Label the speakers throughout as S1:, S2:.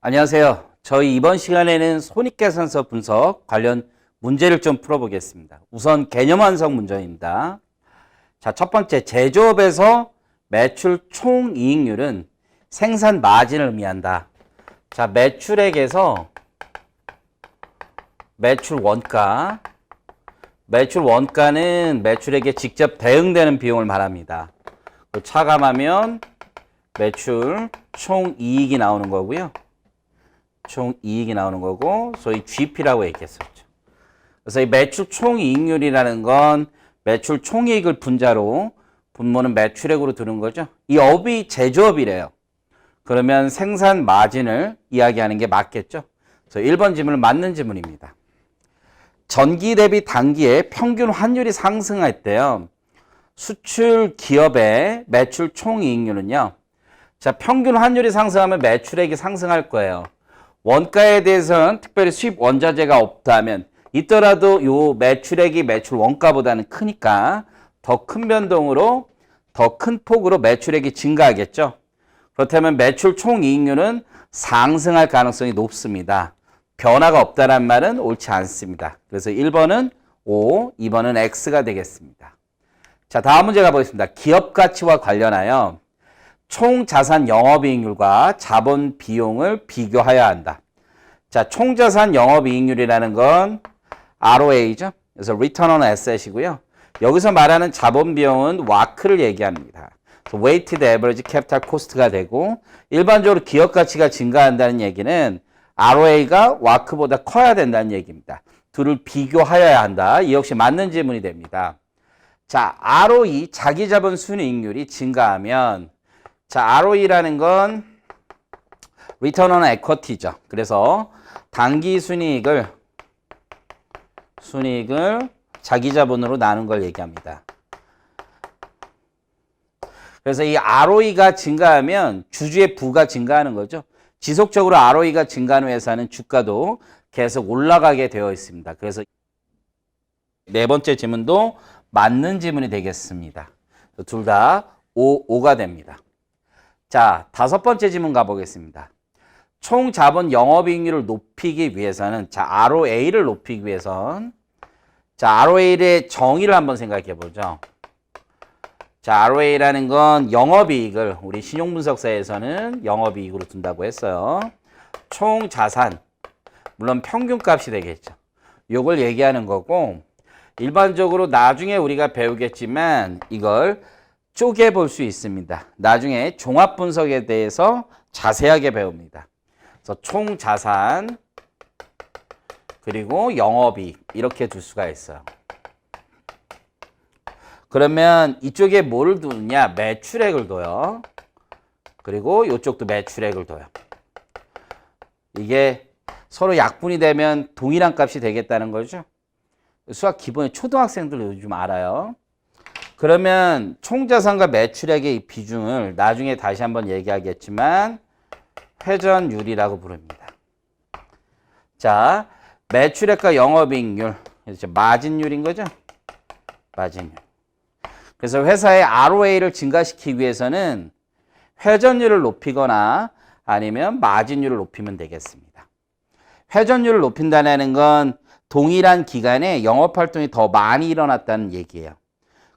S1: 안녕하세요. 저희 이번 시간에는 손익계산서 분석 관련 문제를 좀 풀어보겠습니다. 우선 개념 완성 문제입니다. 자, 첫 번째, 제조업에서 매출 총이익률은 생산 마진을 의미한다. 자, 매출액에서 매출 원가, 매출 원가는 매출액에 직접 대응되는 비용을 말합니다. 차감하면 매출 총이익이 나오는 거고요. 총이익이 나오는 거고, 소위 GP라고 얘기했었죠. 그래서 이 매출 총이익률이라는 건 매출 총이익을 분자로, 분모는 매출액으로 두는 거죠. 이 업이 제조업이래요. 그러면 생산 마진을 이야기하는 게 맞겠죠. 그래서 1번 지문은 맞는 지문입니다. 전기 대비 단기에 평균 환율이 상승했대요. 수출 기업의 매출 총이익률은요. 자, 평균 환율이 상승하면 매출액이 상승할 거예요. 원가에 대해서는 특별히 수입 원자재가 없다면 있더라도 요 매출액이 매출 원가보다는 크니까 더 큰 변동으로 더 큰 폭으로 매출액이 증가하겠죠. 그렇다면 매출 총이익률은 상승할 가능성이 높습니다. 변화가 없다는 말은 옳지 않습니다. 그래서 1번은 O, 2번은 X가 되겠습니다. 자, 다음 문제 가보겠습니다. 기업 가치와 관련하여 총 자산 영업이익률과 자본 비용을 비교해야 한다. 자, 총 자산 영업이익률이라는 건 ROA죠. 그래서 Return on Asset이고요. 여기서 말하는 자본 비용은 WACC를 얘기합니다. 그래서 Weighted Average Capital Cost가 되고, 일반적으로 기업 가치가 증가한다는 얘기는 ROA가 WACC보다 커야 된다는 얘기입니다. 둘을 비교하여야 한다. 이 역시 맞는 질문이 됩니다. 자, ROE, 자기 자본 순이익률이 증가하면, 자, ROE라는 건 Return on Equity죠. 그래서 단기 순이익을 자기 자본으로 나눈 걸 얘기합니다. 그래서 이 ROE가 증가하면 주주의 부가 증가하는 거죠. 지속적으로 ROE가 증가하는 회사는 주가도 계속 올라가게 되어 있습니다. 그래서 네 번째 지문도 맞는 지문이 되겠습니다. 둘 다 O가 됩니다. 자, 다섯 번째 지문 가보겠습니다. 총 자본 영업이익률을 높이기 위해서는, 자, ROA를 높이기 위해선, 자, ROA의 정의를 한번 생각해 보죠. 자, ROA라는 건 영업이익을 우리 신용분석사에서는 영업이익으로 둔다고 했어요. 총 자산, 물론 평균값이 되겠죠. 요걸 얘기하는 거고, 일반적으로 나중에 우리가 배우겠지만 이걸 쪼개 볼 수 있습니다. 나중에 종합 분석에 대해서 자세하게 배웁니다. 그래서 총 자산 그리고 영업이익 이렇게 둘 수가 있어요. 그러면 이쪽에 뭐를 두느냐? 매출액을 둬요. 그리고 이쪽도 매출액을 둬요. 이게 서로 약분이 되면 동일한 값이 되겠다는 거죠. 수학 기본에 초등학생들 요즘 알아요. 그러면 총자산과 매출액의 이 비중을 나중에 다시 한번 얘기하겠지만 회전율이라고 부릅니다. 자, 매출액과 영업이익률, 마진율인 거죠? 마진율. 그래서 회사의 ROA를 증가시키기 위해서는 회전율을 높이거나 아니면 마진율을 높이면 되겠습니다. 회전율을 높인다는 건 동일한 기간에 영업활동이 더 많이 일어났다는 얘기예요.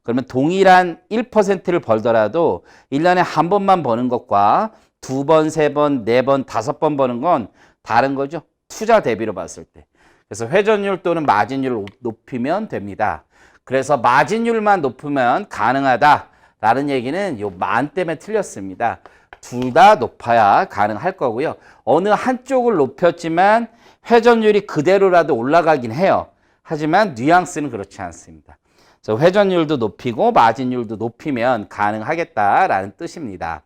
S1: 그러면 동일한 1%를 벌더라도 1년에 한 번만 버는 것과 두 번, 세 번, 네 번, 다섯 번 버는 건 다른 거죠. 투자 대비로 봤을 때. 그래서 회전율 또는 마진율을 높이면 됩니다. 그래서 마진율만 높으면 가능하다라는 얘기는 요 만 때문에 틀렸습니다. 둘 다 높아야 가능할 거고요. 어느 한쪽을 높였지만 회전율이 그대로라도 올라가긴 해요. 하지만 뉘앙스는 그렇지 않습니다. 그래서 회전율도 높이고 마진율도 높이면 가능하겠다라는 뜻입니다.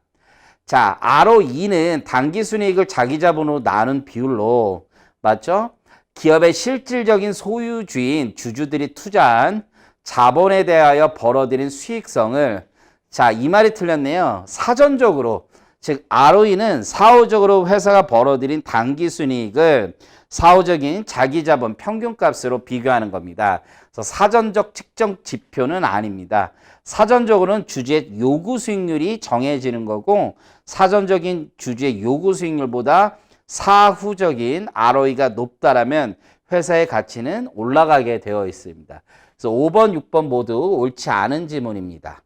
S1: 자, ROE는 당기순이익을 자기 자본으로 나눈 비율로, 맞죠? 기업의 실질적인 소유주인 주주들이 투자한 자본에 대하여 벌어들인 수익성을, 자, 이 말이 틀렸네요. 사전적으로, 즉 ROE는 사후적으로 회사가 벌어들인 당기순이익을 사후적인 자기 자본 평균값으로 비교하는 겁니다. 그래서 사전적 측정 지표는 아닙니다. 사전적으로는 주주의 요구 수익률이 정해지는 거고, 사전적인 주주의 요구 수익률보다 사후적인 ROE가 높다라면 회사의 가치는 올라가게 되어 있습니다. 그래서 5번, 6번 모두 옳지 않은 지문입니다.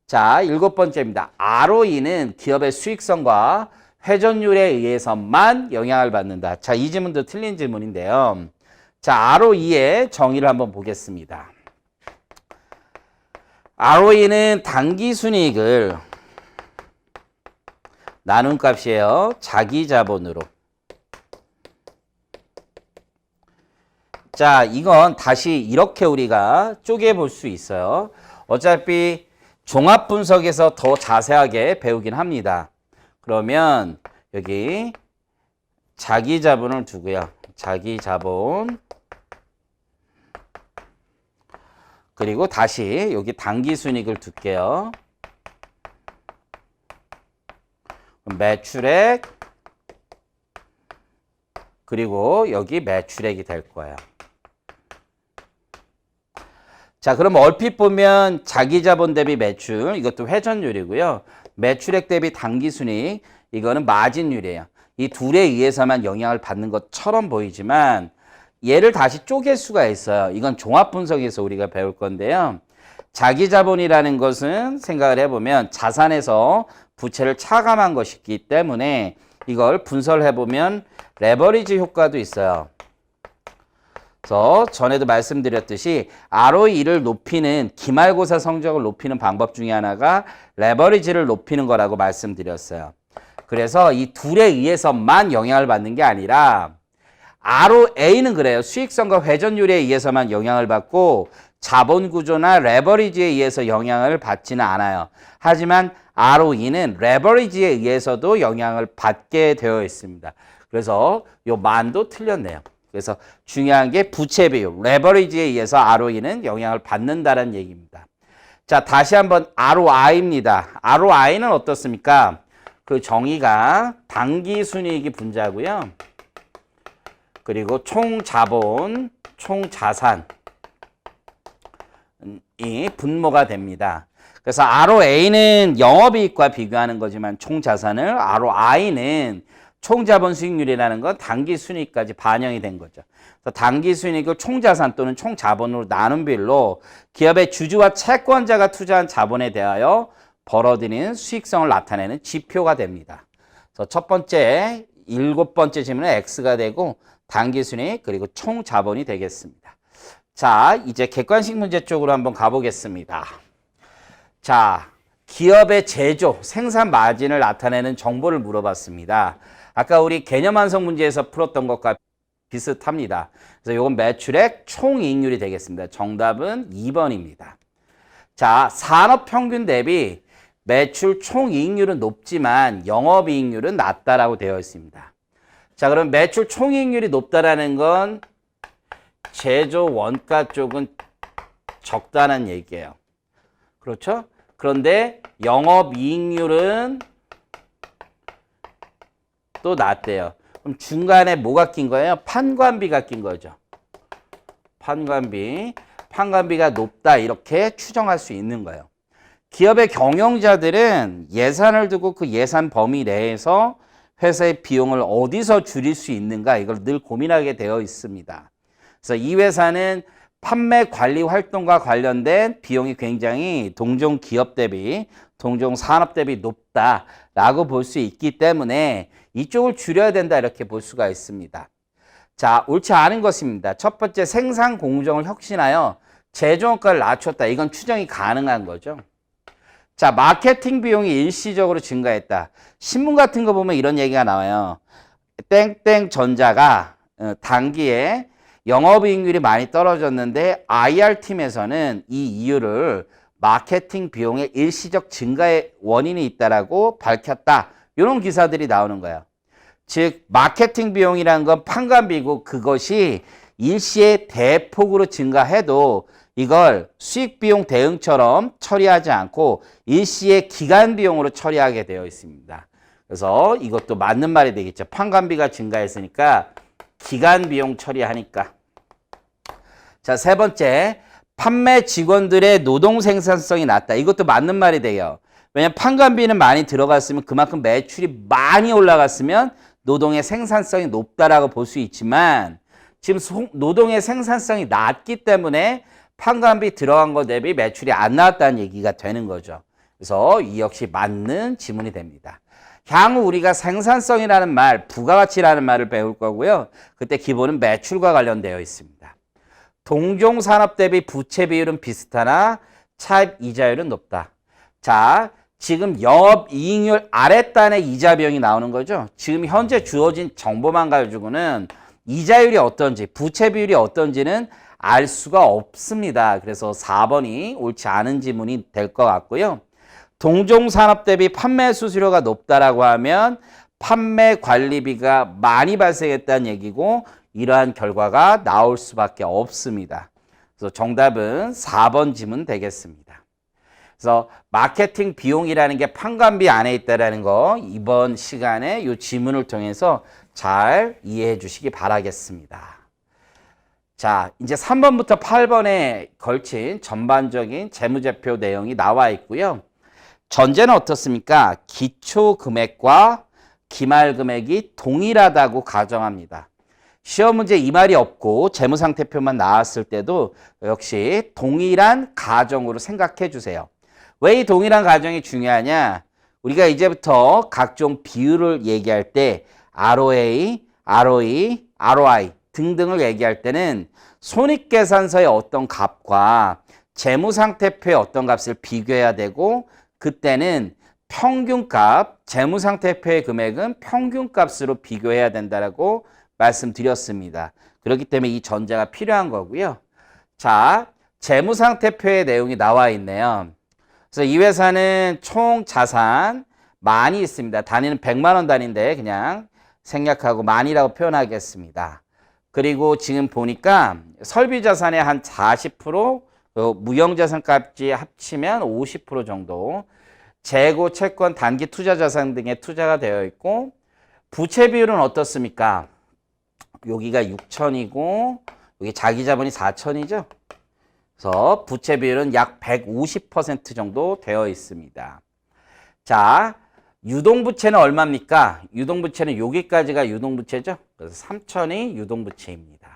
S1: 자, 7번째입니다. ROE는 기업의 수익성과 회전율에 의해서만 영향을 받는다. 자, 이 지문도 틀린 지문인데요. 자, ROE의 정의를 한번 보겠습니다. ROE는 당기순이익을 나눈 값이에요. 자기 자본으로. 자, 이건 다시 이렇게 우리가 쪼개 볼 수 있어요. 어차피 종합 분석에서 더 자세하게 배우긴 합니다. 그러면 여기 자기 자본을 두고요. 자기 자본. 그리고 다시 여기 당기순이익을 둘게요. 매출액. 그리고 여기 매출액이 될 거예요. 자, 그럼 얼핏 보면 자기 자본 대비 매출, 이것도 회전율이고요. 매출액 대비 당기순이익, 이거는 마진율이에요. 이 둘에 의해서만 영향을 받는 것처럼 보이지만 얘를 다시 쪼갤 수가 있어요. 이건 종합분석에서 우리가 배울 건데요. 자기 자본이라는 것은 생각을 해보면 자산에서 부채를 차감한 것이기 때문에 이걸 분석을 해보면 레버리지 효과도 있어요. 그래서 전에도 말씀드렸듯이 ROE를 높이는 기말고사 성적을 높이는 방법 중에 하나가 레버리지를 높이는 거라고 말씀드렸어요. 그래서 이 둘에 의해서만 영향을 받는 게 아니라 ROA는 그래요. 수익성과 회전율에 의해서만 영향을 받고 자본 구조나 레버리지에 의해서 영향을 받지는 않아요. 하지만 ROE는 레버리지에 의해서도 영향을 받게 되어 있습니다. 그래서 요 만도 틀렸네요. 그래서 중요한 게 부채 비율, 레버리지에 의해서 ROE는 영향을 받는다는 얘기입니다. 자, 다시 한번 ROI입니다. ROI는 어떻습니까? 그 정의가 당기순이익이 분자고요. 그리고 총자본, 총자산이 분모가 됩니다. 그래서 ROA는 영업이익과 비교하는 거지만 총자산을, ROI는 총자본 수익률이라는 건 당기순이익까지 반영이 된 거죠. 그래서 당기순이익을 총자산 또는 총자본으로 나눈 비율로 기업의 주주와 채권자가 투자한 자본에 대하여 벌어들이는 수익성을 나타내는 지표가 됩니다. 그래서 첫 번째, 7번째 질문은 X가 되고 당기순이익 그리고 총자본이 되겠습니다. 자, 이제 객관식 문제 쪽으로 한번 가보겠습니다. 자, 기업의 제조, 생산 마진을 나타내는 정보를 물어봤습니다. 아까 우리 개념 완성 문제에서 풀었던 것과 비슷합니다. 그래서 이건 매출액 총이익률이 되겠습니다. 정답은 2번입니다. 자, 산업평균 대비 매출 총이익률은 높지만 영업이익률은 낮다라고 되어 있습니다. 자, 그럼 매출 총이익률이 높다라는 건 제조 원가 쪽은 적다는 얘기예요. 그렇죠? 그런데 영업이익률은 또 낮대요. 그럼 중간에 뭐가 낀 거예요? 판관비가 낀 거죠. 판관비가 높다 이렇게 추정할 수 있는 거예요. 기업의 경영자들은 예산을 두고 그 예산 범위 내에서 회사의 비용을 어디서 줄일 수 있는가 이걸 늘 고민하게 되어 있습니다. 그래서 이 회사는 판매 관리 활동과 관련된 비용이 굉장히 동종 기업 대비, 동종 산업 대비 높다라고 볼 수 있기 때문에 이쪽을 줄여야 된다 이렇게 볼 수가 있습니다. 자, 옳지 않은 것입니다. 첫 번째, 생산 공정을 혁신하여 제조원가를 낮췄다. 이건 추정이 가능한 거죠. 자, 마케팅 비용이 일시적으로 증가했다. 신문 같은 거 보면 이런 얘기가 나와요. 땡땡 전자가 단기에 영업이익률이 많이 떨어졌는데 IR팀에서는 이 이유를 마케팅 비용의 일시적 증가의 원인이 있다라고 밝혔다. 이런 기사들이 나오는 거예요. 즉 마케팅 비용이라는 건 판관비고 그것이 일시에 대폭으로 증가해도 이걸 수익 비용 대응처럼 처리하지 않고 일시의 기간 비용으로 처리하게 되어 있습니다. 그래서 이것도 맞는 말이 되겠죠. 판관비가 증가했으니까 기간 비용 처리하니까. 자, 세 번째, 판매 직원들의 노동 생산성이 낮다. 이것도 맞는 말이 돼요. 왜냐하면 판관비는 많이 들어갔으면 그만큼 매출이 많이 올라갔으면 노동의 생산성이 높다라고 볼 수 있지만 지금 노동의 생산성이 낮기 때문에 판관비 들어간 거 대비 매출이 안 나왔다는 얘기가 되는 거죠. 그래서 이 역시 맞는 지문이 됩니다. 향후 우리가 생산성이라는 말, 부가가치라는 말을 배울 거고요. 그때 기본은 매출과 관련되어 있습니다. 동종산업 대비 부채 비율은 비슷하나 차입 이자율은 높다. 자, 지금 영업이익률 아랫단의 이자 비용이 나오는 거죠. 지금 현재 주어진 정보만 가지고는 이자율이 어떤지, 부채 비율이 어떤지는 알 수가 없습니다. 그래서 4번이 옳지 않은 지문이 될 것 같고요. 동종산업 대비 판매 수수료가 높다라고 하면 판매 관리비가 많이 발생했다는 얘기고 이러한 결과가 나올 수밖에 없습니다. 그래서 정답은 4번 지문 되겠습니다. 그래서 마케팅 비용이라는 게 판관비 안에 있다는 거 이번 시간에 이 지문을 통해서 잘 이해해 주시기 바라겠습니다. 자, 이제 3번부터 8번에 걸친 전반적인 재무제표 내용이 나와 있고요. 전제는 어떻습니까? 기초금액과 기말금액이 동일하다고 가정합니다. 시험 문제 이 말이 없고 재무상태표만 나왔을 때도 역시 동일한 가정으로 생각해 주세요. 왜 이 동일한 가정이 중요하냐? 우리가 이제부터 각종 비율을 얘기할 때 ROA, ROE, ROI 등등을 얘기할 때는 손익계산서의 어떤 값과 재무상태표의 어떤 값을 비교해야 되고 그때는 평균값, 재무상태표의 금액은 평균값으로 비교해야 된다라고 말씀드렸습니다. 그렇기 때문에 이 전제가 필요한 거고요. 자, 재무상태표의 내용이 나와 있네요. 그래서 이 회사는 총 자산 많이 있습니다. 단위는 100만 원 단위인데 그냥 생략하고 만이라고 표현하겠습니다. 그리고 지금 보니까 설비 자산의 한 40%, 무형자산까지 합치면 50% 정도, 재고, 채권, 단기 투자 자산 등에 투자가 되어 있고 부채 비율은 어떻습니까? 여기가 6천이고 여기 자기 자본이 4천이죠. 그래서 부채 비율은 약 150% 정도 되어 있습니다. 자, 유동부채는 얼마입니까? 유동부채는 여기까지가 유동부채죠. 그래서 3천이 유동부채입니다.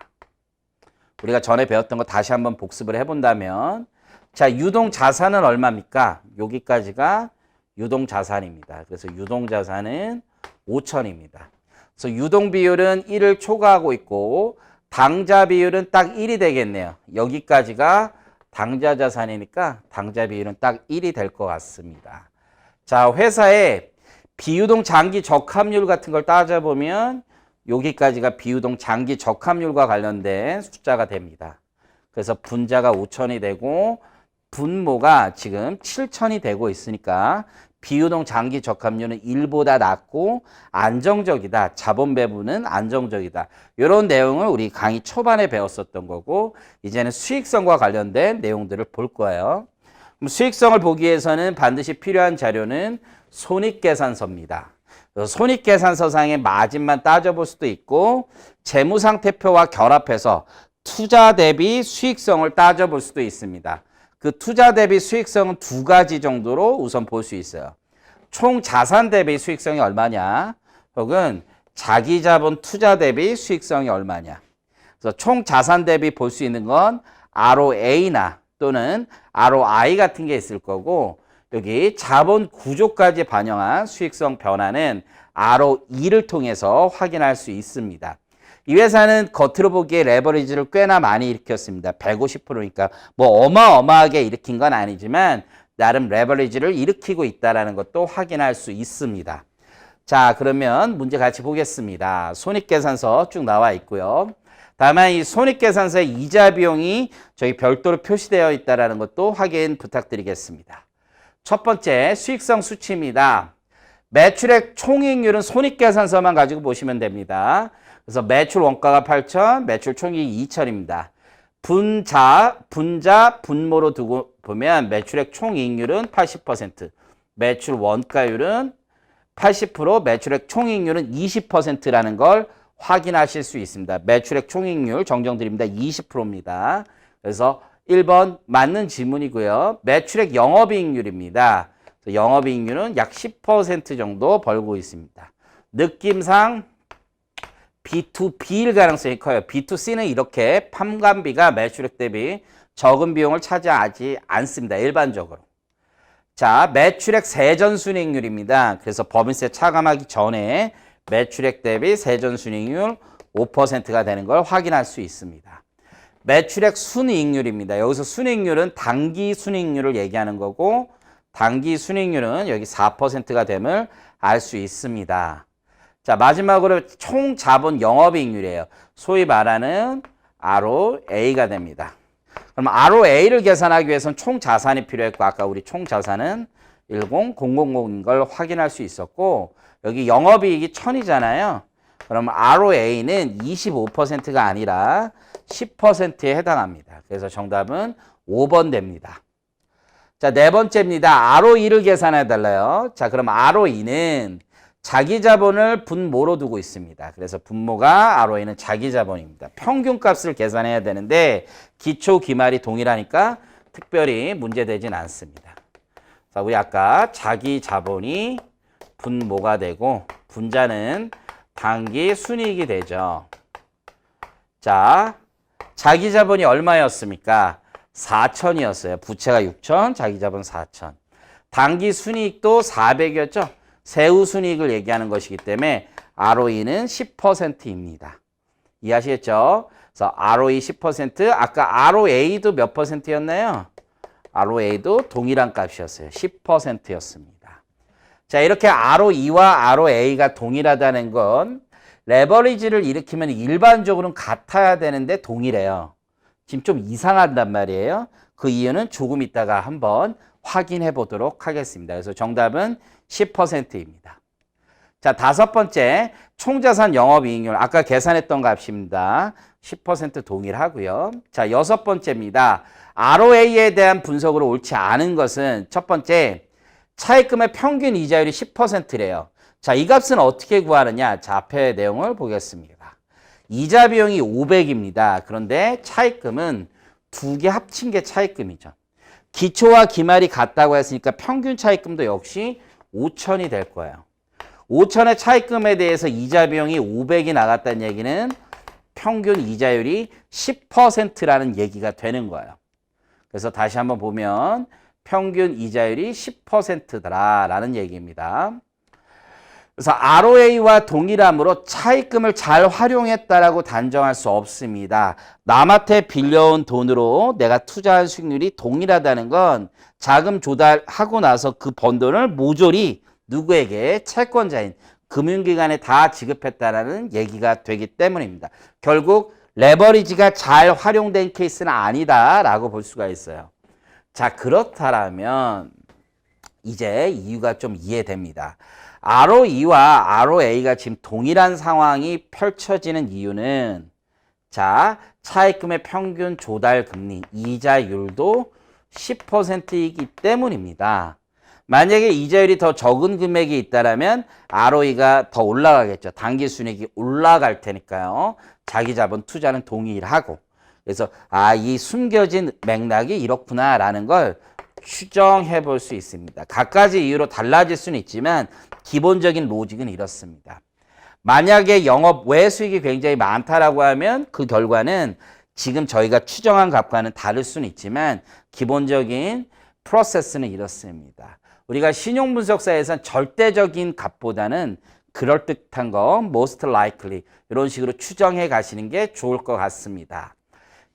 S1: 우리가 전에 배웠던 거 다시 한번 복습을 해본다면 자, 유동자산은 얼마입니까? 여기까지가 유동자산입니다. 그래서 유동자산은 5천입니다. 그래서 유동비율은 1을 초과하고 있고 당자 비율은 딱 1이 되겠네요. 여기까지가 당자 자산이니까 당자 비율은 딱 1이 될 것 같습니다. 자, 회사의 비유동 장기 적합률 같은 걸 따져보면 여기까지가 비유동 장기 적합률과 관련된 숫자가 됩니다. 그래서 분자가 5천이 되고 분모가 지금 7천이 되고 있으니까 비유동 장기 적합률은 1보다 낮고 안정적이다. 자본 배분은 안정적이다. 이런 내용을 우리 강의 초반에 배웠었던 거고 이제는 수익성과 관련된 내용들을 볼 거예요. 그럼 수익성을 보기 위해서는 반드시 필요한 자료는 손익계산서입니다. 손익계산서상의 마진만 따져볼 수도 있고 재무상태표와 결합해서 투자 대비 수익성을 따져볼 수도 있습니다. 그 투자 대비 수익성은 두 가지 정도로 우선 볼 수 있어요. 총 자산 대비 수익성이 얼마냐, 혹은 자기 자본 투자 대비 수익성이 얼마냐. 그래서 총 자산 대비 볼 수 있는 건 ROA나 또는 ROI 같은 게 있을 거고 여기 자본 구조까지 반영한 수익성 변화는 ROE를 통해서 확인할 수 있습니다. 이 회사는 겉으로 보기에 레버리지를 꽤나 많이 일으켰습니다. 150%니까 뭐 어마어마하게 일으킨 건 아니지만 나름 레버리지를 일으키고 있다는 것도 확인할 수 있습니다. 자, 그러면 문제 같이 보겠습니다. 손익계산서 쭉 나와 있고요. 다만 이 손익계산서의 이자 비용이 저희 별도로 표시되어 있다는 것도 확인 부탁드리겠습니다. 첫 번째 수익성 수치입니다. 매출액 총이익률은 손익계산서만 가지고 보시면 됩니다. 그래서 매출 원가가 8천, 매출 총이익 2천입니다. 분자, 분모로 두고 보면 매출액 총이익률은 80%, 매출 원가율은 80%, 매출액 총이익률은 20%라는 걸 확인하실 수 있습니다. 매출액 총이익률 정정드립니다. 20%입니다. 그래서 1번 맞는 질문이고요. 매출액 영업이익률입니다. 영업이익률은 약 10% 정도 벌고 있습니다. 느낌상 B2B일 가능성이 커요. B2C는 이렇게 판관비가 매출액 대비 적은 비용을 차지하지 않습니다. 일반적으로. 자, 매출액 세전순이익률입니다. 그래서 법인세 차감하기 전에 매출액 대비 세전순이익률 5%가 되는 걸 확인할 수 있습니다. 매출액 순이익률입니다. 여기서 순이익률은 당기 순이익률을 얘기하는 거고 당기 순이익률은 여기 4%가 됨을 알 수 있습니다. 자, 마지막으로 총 자본 영업이익률이에요. 소위 말하는 ROA가 됩니다. 그럼 ROA를 계산하기 위해서는 총 자산이 필요했고 아까 우리 총 자산은 10000인 걸 확인할 수 있었고 여기 영업이익이 1000이잖아요. 그럼 ROA는 25%가 아니라 10%에 해당합니다. 그래서 정답은 5번 됩니다. 자, 네 번째입니다. ROE를 계산해 달라요. 자, 그럼 ROE는 자기 자본을 분모로 두고 있습니다. 그래서 분모가 ROE는 자기 자본입니다. 평균값을 계산해야 되는데 기초, 기말이 동일하니까 특별히 문제되진 않습니다. 자, 우리 아까 자기 자본이 분모가 되고 분자는 당기 순이익이 되죠. 자, 자기 자본이 얼마였습니까? 4,000이었어요. 부채가 6,000, 자기 자본 4,000. 당기 순이익도 400이었죠. 세후 순이익을 얘기하는 것이기 때문에 ROE는 10%입니다. 이해하시겠죠? 그래서 ROE 10%, 아까 ROA도 몇 %였나요? ROA도 동일한 값이었어요. 10%였습니다. 자, 이렇게 ROE와 ROA가 동일하다는 건 레버리지를 일으키면 일반적으로는 같아야 되는데 동일해요. 지금 좀 이상한단 말이에요. 그 이유는 조금 이따가 한번 확인해 보도록 하겠습니다. 그래서 정답은 10%입니다. 자, 다섯 번째, 총자산 영업이익률. 아까 계산했던 값입니다. 10% 동일하고요. 자, 여섯 번째입니다. ROA에 대한 분석으로 옳지 않은 것은 첫 번째, 차입금의 평균 이자율이 10%래요. 자, 이 값은 어떻게 구하느냐? 자, 앞에 내용을 보겠습니다. 이자 비용이 500입니다. 그런데 차입금은 두 개 합친 게 차입금이죠. 기초와 기말이 같다고 했으니까 평균 차입금도 역시 5,000이 될 거예요. 5,000의 차입금에 대해서 이자 비용이 500이 나갔다는 얘기는 평균 이자율이 10%라는 얘기가 되는 거예요. 그래서 다시 한번 보면 평균 이자율이 10%더라라는 얘기입니다. 그래서 ROA와 동일함으로 차입금을 잘 활용했다라고 단정할 수 없습니다. 남한테 빌려온 돈으로 내가 투자한 수익률이 동일하다는 건 자금 조달하고 나서 그 번 돈을 모조리 누구에게? 채권자인 금융기관에 다 지급했다라는 얘기가 되기 때문입니다. 결국 레버리지가 잘 활용된 케이스는 아니다라고 볼 수가 있어요. 자, 그렇다면 이제 이유가 좀 이해됩니다. ROE와 ROA가 지금 동일한 상황이 펼쳐지는 이유는 자, 차입금의 평균 조달 금리 이자율도 10%이기 때문입니다. 만약에 이자율이 더 적은 금액이 있다면 ROE가 더 올라가겠죠. 당기 순이익이 올라갈 테니까요. 자기 자본 투자는 동일하고. 그래서 이 숨겨진 맥락이 이렇구나라는 걸 추정해 볼 수 있습니다. 각가지 이유로 달라질 수는 있지만 기본적인 로직은 이렇습니다. 만약에 영업 외 수익이 굉장히 많다라고 하면 그 결과는 지금 저희가 추정한 값과는 다를 수는 있지만 기본적인 프로세스는 이렇습니다. 우리가 신용분석사에서는 절대적인 값보다는 그럴듯한 거, most likely 이런 식으로 추정해 가시는 게 좋을 것 같습니다.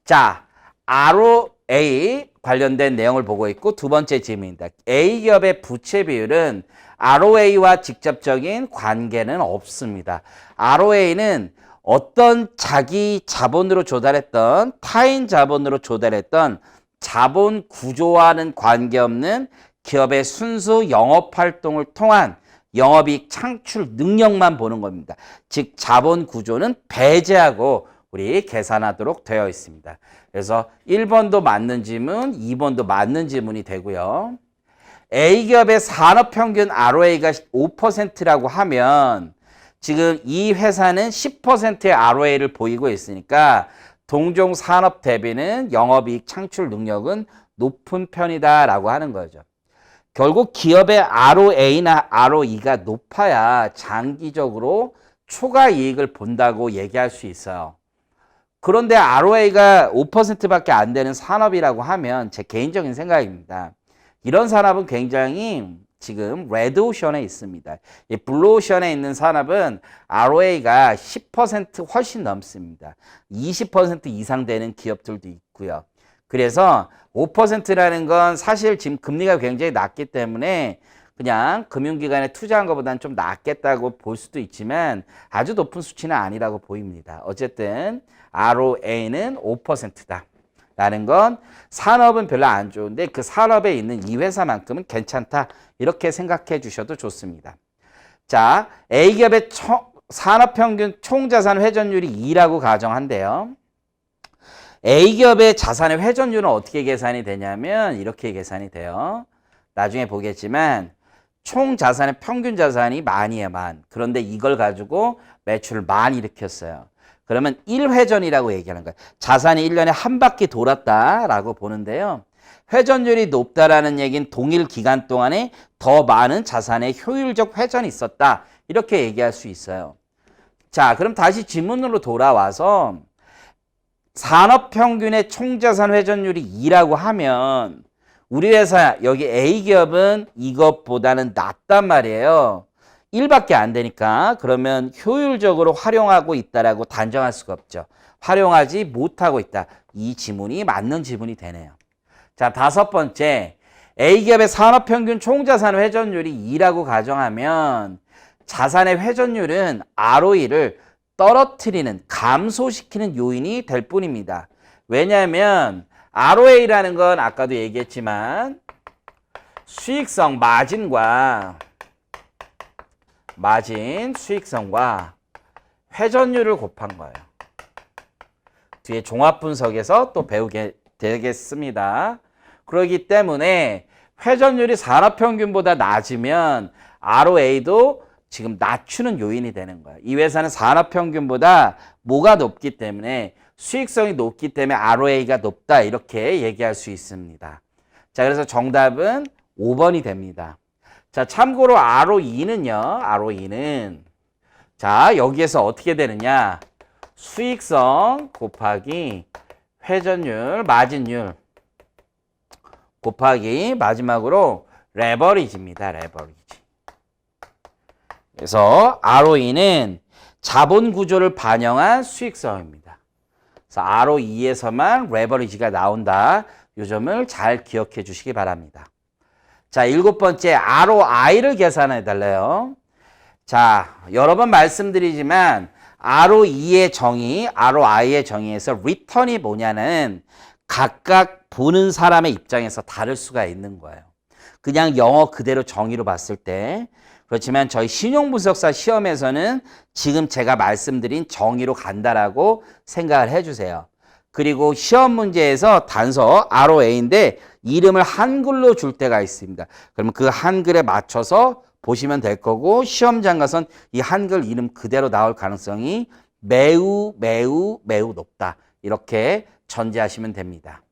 S1: 자, ROA 관련된 내용을 보고 있고 두 번째 질문입니다. A기업의 부채 비율은 ROA와 직접적인 관계는 없습니다. ROA는 어떤 자기 자본으로 조달했던 타인 자본으로 조달했던 자본 구조와는 관계없는 기업의 순수 영업활동을 통한 영업이익 창출 능력만 보는 겁니다. 즉 자본 구조는 배제하고 우리 계산하도록 되어 있습니다. 그래서 1번도 맞는 지문, 2번도 맞는 지문이 되고요. A기업의 산업평균 ROA가 5%라고 하면 지금 이 회사는 10%의 ROA를 보이고 있으니까 동종 산업 대비는 영업이익 창출 능력은 높은 편이다라고 하는 거죠. 결국 기업의 ROA나 ROE가 높아야 장기적으로 초과 이익을 본다고 얘기할 수 있어요. 그런데 ROA가 5%밖에 안 되는 산업이라고 하면 제 개인적인 생각입니다. 이런 산업은 굉장히 지금 레드오션에 있습니다. 이 블루오션에 있는 산업은 ROA가 10% 훨씬 넘습니다. 20% 이상 되는 기업들도 있고요. 그래서 5%라는 건 사실 지금 금리가 굉장히 낮기 때문에 그냥 금융기관에 투자한 것보다는 좀 낫겠다고 볼 수도 있지만 아주 높은 수치는 아니라고 보입니다. 어쨌든 ROA는 5%다. 라는 건 산업은 별로 안 좋은데 그 산업에 있는 이 회사만큼은 괜찮다. 이렇게 생각해 주셔도 좋습니다. 자, A기업의 산업평균 총자산 회전율이 2라고 가정한대요. A기업의 자산의 회전율은 어떻게 계산이 되냐면 이렇게 계산이 돼요. 나중에 보겠지만 총 자산의 평균 자산이 만이에요, 만. 그런데 이걸 가지고 매출을 만 일으켰어요. 그러면 1회전이라고 얘기하는 거예요. 자산이 1년에 한 바퀴 돌았다라고 보는데요. 회전율이 높다라는 얘기는 동일 기간 동안에 더 많은 자산의 효율적 회전이 있었다. 이렇게 얘기할 수 있어요. 자, 그럼 다시 지문으로 돌아와서 산업평균의 총자산 회전율이 2라고 하면 우리 회사 여기 A기업은 이것보다는 낮단 말이에요. 1밖에 안 되니까 그러면 효율적으로 활용하고 있다라고 단정할 수가 없죠. 활용하지 못하고 있다. 이 지문이 맞는 지문이 되네요. 자, 다섯 번째. A기업의 산업평균 총자산 회전율이 2라고 가정하면 자산의 회전율은 ROE를 떨어뜨리는, 감소시키는 요인이 될 뿐입니다. 왜냐하면 ROA라는 건 아까도 얘기했지만 수익성, 마진, 수익성과 회전율을 곱한 거예요. 뒤에 종합분석에서 또 배우게 되겠습니다. 그렇기 때문에 회전율이 산업평균보다 낮으면 ROA도 지금 낮추는 요인이 되는 거예요. 이 회사는 산업평균보다 뭐가 높기 때문에 수익성이 높기 때문에 ROA가 높다 이렇게 얘기할 수 있습니다. 자, 그래서 정답은 5번이 됩니다. 자, 참고로 ROE는 자, 여기에서 어떻게 되느냐? 수익성 곱하기 회전율, 마진율 곱하기 마지막으로 레버리지입니다. 레버리지. 그래서 ROE는 자본 구조를 반영한 수익성입니다. 그래서 ROE에서만 레버리지가 나온다. 이 점을 잘 기억해 주시기 바랍니다. 자, 일곱 번째 ROI를 계산해 달래요. 자, 여러 번 말씀드리지만 ROE의 정의, ROI의 정의에서 리턴이 뭐냐는 각각 보는 사람의 입장에서 다를 수가 있는 거예요. 그냥 영어 그대로 정의로 봤을 때. 그렇지만 저희 신용분석사 시험에서는 지금 제가 말씀드린 정의로 간다라고 생각을 해주세요. 그리고 시험 문제에서 단서 ROA인데 이름을 한글로 줄 때가 있습니다. 그러면 그 한글에 맞춰서 보시면 될 거고 시험장 가선 이 한글 이름 그대로 나올 가능성이 매우 높다. 이렇게 전제하시면 됩니다.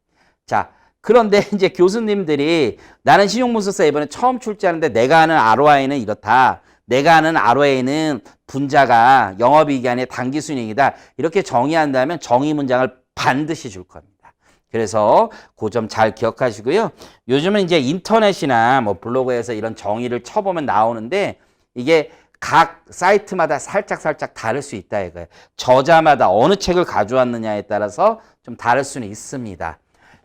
S1: 자, 그런데 이제 교수님들이 나는 신용분석사 이번에 처음 출제하는데 내가 아는 ROI는 이렇다. 내가 아는 ROA는 분자가 영업이익이 아니라 당기순이익이다. 이렇게 정의한다면 정의 문장을 반드시 줄 겁니다. 그래서 그 점 잘 기억하시고요. 요즘은 이제 인터넷이나 뭐 블로그에서 이런 정의를 쳐보면 나오는데 이게 각 사이트마다 살짝 다를 수 있다 이거예요. 저자마다 어느 책을 가져왔느냐에 따라서 좀 다를 수는 있습니다.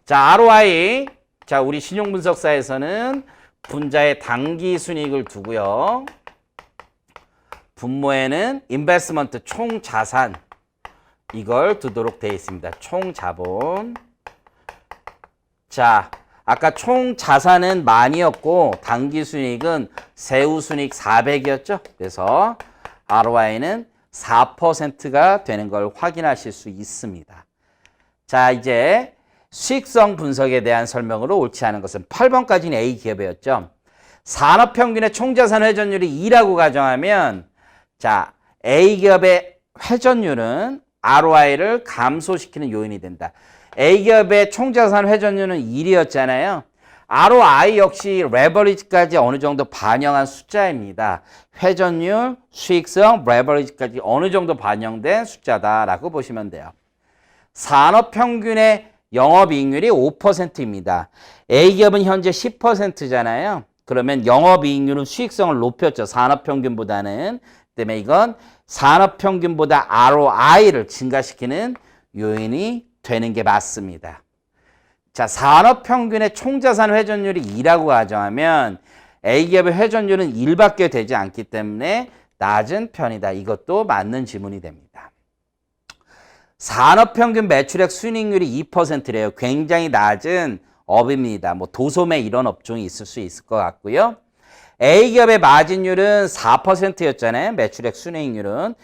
S1: 자, ROI. 자, 우리 신용분석사에서는 분자의 당기순이익을 두고요. 분모에는 인베스트먼트 총자산 이걸 두도록 되어 있습니다. 총자본. 자, 아까 총자산은 만이었고 당기순이익은 세후순이익 400이었죠. 그래서 ROI는 4%가 되는 걸 확인하실 수 있습니다. 자, 이제 수익성 분석에 대한 설명으로 옳지 않은 것은 8번까지는 A기업이었죠. 산업평균의 총자산 회전율이 2라고 가정하면 자, A기업의 회전율은 ROI를 감소시키는 요인이 된다. A기업의 총자산 회전율은 1이었잖아요. ROI 역시 레버리지까지 어느 정도 반영한 숫자입니다. 회전율, 수익성, 레버리지까지 어느 정도 반영된 숫자다라고 보시면 돼요. 산업평균의 영업이익률이 5%입니다. A기업은 현재 10%잖아요. 그러면 영업이익률은 수익성을 높였죠. 산업평균보다는. 때문에 이건 산업평균보다 ROI를 증가시키는 요인이 되는 게 맞습니다. 자, 산업평균의 총자산 회전율이 2라고 가정하면 A기업의 회전율은 1밖에 되지 않기 때문에 낮은 편이다. 이것도 맞는 지문이 됩니다. 산업평균 매출액 순이익률이 2%래요. 굉장히 낮은 업입니다. 뭐 도소매 이런 업종이 있을 수 있을 것 같고요. A기업의 마진율은 4%였잖아요. 매출액 순이익률은.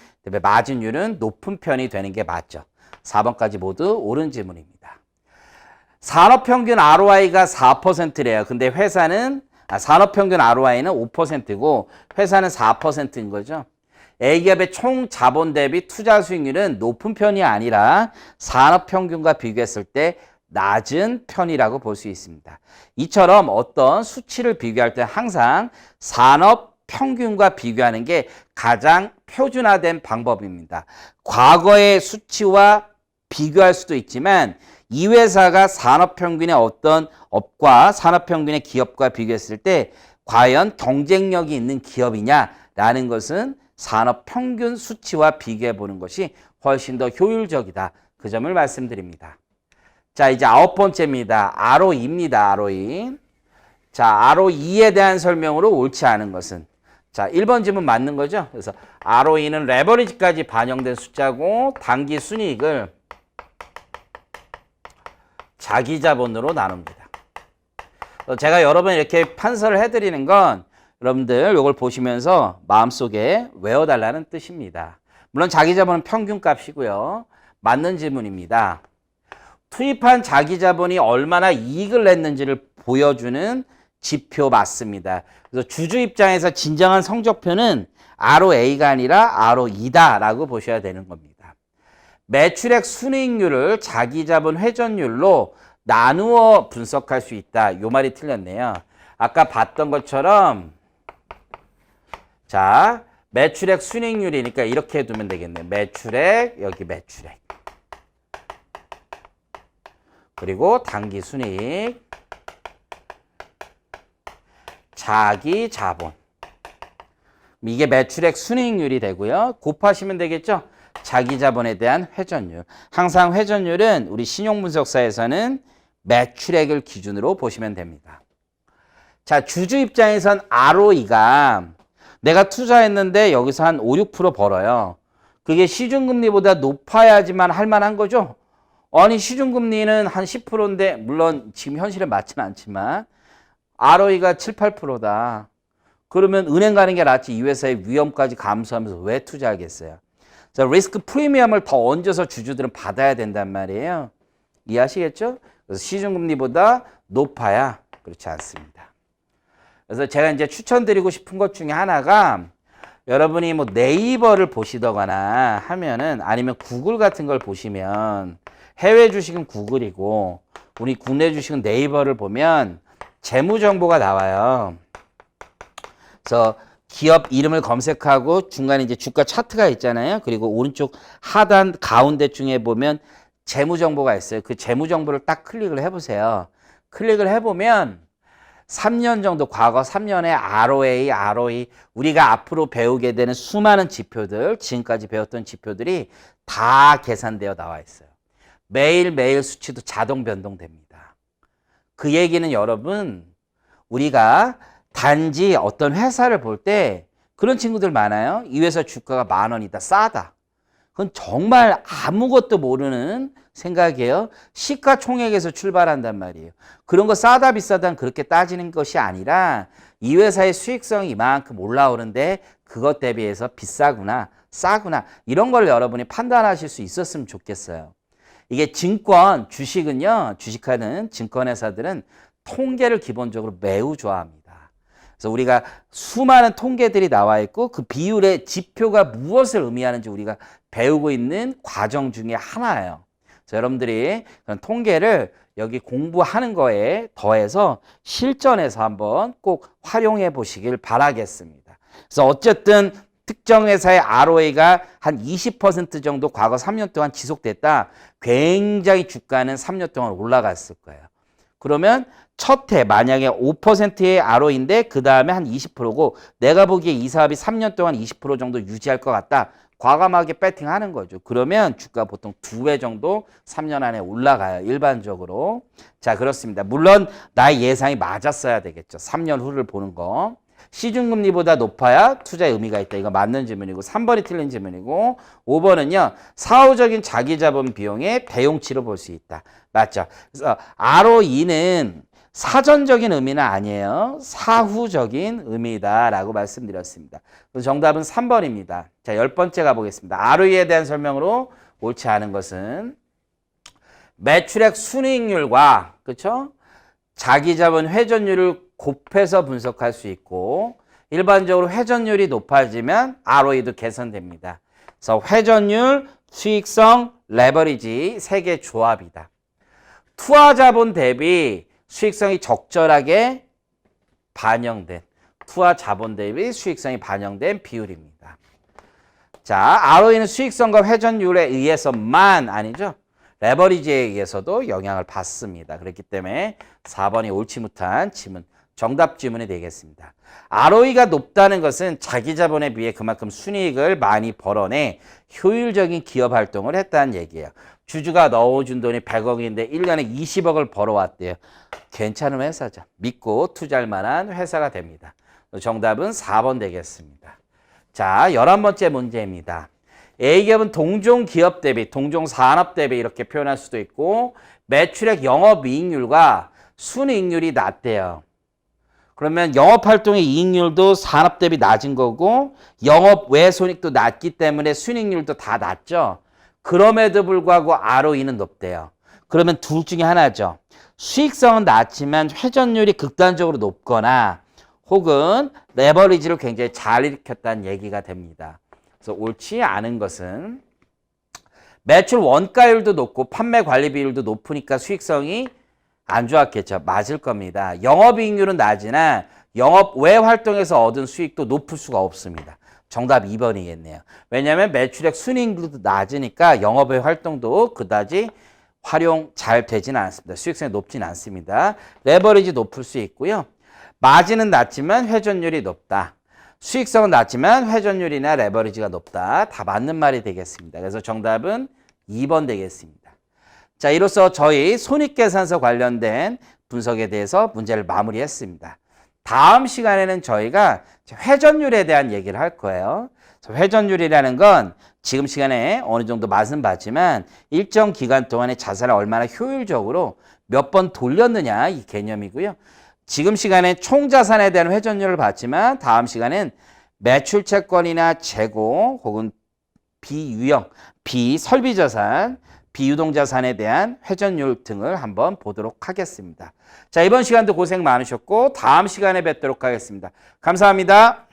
S1: 마진율은 높은 편이 되는 게 맞죠. 4번까지 모두 옳은 지문입니다. 산업평균 ROI가 4%래요. 근데 회사는 산업평균 ROI는 5%고 회사는 4%인 거죠. A기업의 총 자본 대비 투자 수익률은 높은 편이 아니라 산업평균과 비교했을 때 낮은 편이라고 볼 수 있습니다. 이처럼 어떤 수치를 비교할 때 항상 산업평균과 비교하는 게 가장 표준화된 방법입니다. 과거의 수치와 비교할 수도 있지만 이 회사가 산업평균의 어떤 업과 산업평균의 기업과 비교했을 때 과연 경쟁력이 있는 기업이냐라는 것은 산업평균 수치와 비교해 보는 것이 훨씬 더 효율적이다. 그 점을 말씀드립니다. 자, 이제 9번째입니다. ROE입니다. ROE. 자, ROE에 대한 설명으로 옳지 않은 것은 자, 1번 지문 맞는 거죠? 그래서 ROE는 레버리지까지 반영된 숫자고 단기 순이익을 자기 자본으로 나눕니다. 제가 여러 번 이렇게 판서를 해드리는 건 여러분들 이걸 보시면서 마음속에 외워달라는 뜻입니다. 물론 자기 자본은 평균값이고요. 맞는 질문입니다. 투입한 자기 자본이 얼마나 이익을 냈는지를 보여주는 지표 맞습니다. 그래서 주주 입장에서 진정한 성적표는 ROA가 아니라 ROE다라고 보셔야 되는 겁니다. 매출액 순이익률을 자기 자본 회전율로 나누어 분석할 수 있다. 이 말이 틀렸네요. 아까 봤던 것처럼 자, 매출액 순이익률이니까 이렇게 두면 되겠네요. 매출액, 여기 매출액. 그리고 단기 순이익, 자기 자본. 이게 매출액 순이익률이 되고요. 곱하시면 되겠죠? 자기 자본에 대한 회전율. 항상 회전율은 우리 신용분석사에서는 매출액을 기준으로 보시면 됩니다. 자, 주주 입장에선 ROE가 내가 투자했는데 여기서 한 5, 6% 벌어요. 그게 시중금리보다 높아야지만 할 만한 거죠? 아니, 시중금리는 한 10%인데, 물론 지금 현실에 맞지는 않지만, ROE가 7, 8%다. 그러면 은행 가는 게 낫지. 이 회사의 위험까지 감수하면서 왜 투자하겠어요? 자, 리스크 프리미엄을 더 얹어서 주주들은 받아야 된단 말이에요. 이해하시겠죠? 그래서 시중금리보다 높아야 그렇지 않습니다. 그래서 제가 이제 추천드리고 싶은 것 중에 하나가 여러분이 뭐 네이버를 보시거나 하면은 아니면 구글 같은 걸 보시면 해외 주식은 구글이고 우리 국내 주식은 네이버를 보면 재무 정보가 나와요. 그래서 기업 이름을 검색하고 중간에 이제 주가 차트가 있잖아요. 그리고 오른쪽 하단 가운데 중에 보면 재무 정보가 있어요. 그 재무 정보를 딱 클릭을 해보세요. 클릭을 해보면 3년 정도, 과거 3년의 ROA, ROE, 우리가 앞으로 배우게 되는 수많은 지표들, 지금까지 배웠던 지표들이 다 계산되어 나와 있어요. 매일매일 수치도 자동 변동됩니다. 그 얘기는 여러분, 우리가 단지 어떤 회사를 볼 때 그런 친구들 많아요. 이 회사 주가가 10,000원이다, 싸다. 그건 정말 아무것도 모르는 생각이에요. 시가총액에서 출발한단 말이에요. 그런 거 싸다 비싸다는 그렇게 따지는 것이 아니라 이 회사의 수익성이 이만큼 올라오는데 그것 대비해서 비싸구나, 싸구나 이런 걸 여러분이 판단하실 수 있었으면 좋겠어요. 이게 증권, 주식은요, 주식하는 증권회사들은 통계를 기본적으로 매우 좋아합니다. 그래서 우리가 수많은 통계들이 나와 있고 그 비율의 지표가 무엇을 의미하는지 우리가 배우고 있는 과정 중에 하나예요. 그래서 여러분들이 그런 통계를 여기 공부하는 거에 더해서 실전에서 한번 꼭 활용해 보시길 바라겠습니다. 그래서 어쨌든 특정 회사의 ROE가 한 20% 정도 과거 3년 동안 지속됐다. 굉장히 주가는 3년 동안 올라갔을 거예요. 그러면 첫 해 만약에 5%의 ROE인데 그 다음에 한 20%고 내가 보기에 이 사업이 3년 동안 20% 정도 유지할 것 같다. 과감하게 배팅하는 거죠. 그러면 주가 보통 2배 정도 3년 안에 올라가요. 일반적으로. 자, 그렇습니다. 물론 나의 예상이 맞았어야 되겠죠. 3년 후를 보는 거. 시중금리보다 높아야 투자에 의미가 있다. 이거 맞는 질문이고 3번이 틀린 질문이고 5번은요. 사후적인 자기자본 비용의 배용치로 볼 수 있다. 맞죠? 그래서 ROE는 사전적인 의미는 아니에요. 사후적인 의미다라고 말씀드렸습니다. 그래서 정답은 3번입니다. 자, 10번째 가보겠습니다. ROE에 대한 설명으로 옳지 않은 것은 매출액 순이익률과 그렇죠? 자기자본 회전율을 곱해서 분석할 수 있고 일반적으로 회전율이 높아지면 ROE도 개선됩니다. 그래서 회전율, 수익성, 레버리지 세 개 조합이다. 투하자본 대비 수익성이 적절하게 반영된 투하자본 대비 수익성이 반영된 비율입니다. 자, ROE는 수익성과 회전율에 의해서만 아니죠. 레버리지에 의해서도 영향을 받습니다. 그렇기 때문에 4번이 옳지 못한 지문, 정답 지문이 되겠습니다. ROE가 높다는 것은 자기 자본에 비해 그만큼 순이익을 많이 벌어내 효율적인 기업 활동을 했다는 얘기예요. 주주가 넣어준 돈이 100억인데 1년에 20억을 벌어왔대요. 괜찮은 회사죠. 믿고 투자할 만한 회사가 됩니다. 정답은 4번 되겠습니다. 자, 11번째 문제입니다. A기업은 동종 기업 대비, 동종 산업 대비 이렇게 표현할 수도 있고 매출액 영업이익률과 순이익률이 낮대요. 그러면 영업활동의 이익률도 산업 대비 낮은 거고 영업 외 손익도 낮기 때문에 순이익률도 다 낮죠. 그럼에도 불구하고 ROE는 높대요. 그러면 둘 중에 하나죠. 수익성은 낮지만 회전율이 극단적으로 높거나 혹은 레버리지를 굉장히 잘 일으켰다는 얘기가 됩니다. 그래서 옳지 않은 것은 매출 원가율도 높고 판매 관리 비율도 높으니까 수익성이 안 좋았겠죠. 맞을 겁니다. 영업이익률은 낮으나 영업 외 활동에서 얻은 수익도 높을 수가 없습니다. 정답 2번이겠네요. 왜냐하면 매출액 순이익률도 낮으니까 영업 외 활동도 그다지 활용 잘 되지는 않습니다. 수익성이 높지는 않습니다. 레버리지 높을 수 있고요. 마진은 낮지만 회전율이 높다. 수익성은 낮지만 회전율이나 레버리지가 높다. 다 맞는 말이 되겠습니다. 그래서 정답은 2번 되겠습니다. 자, 이로써 저희 손익계산서 관련된 분석에 대해서 문제를 마무리했습니다. 다음 시간에는 저희가 회전율에 대한 얘기를 할 거예요. 회전율이라는 건 지금 시간에 어느 정도 맛은 봤지만 일정 기간 동안에 자산을 얼마나 효율적으로 몇 번 돌렸느냐 이 개념이고요. 지금 시간에 총자산에 대한 회전율을 봤지만 다음 시간엔 매출채권이나 재고 혹은 비유형, 비설비자산, 비유동자산에 대한 회전율 등을 한번 보도록 하겠습니다. 자, 이번 시간도 고생 많으셨고 다음 시간에 뵙도록 하겠습니다. 감사합니다.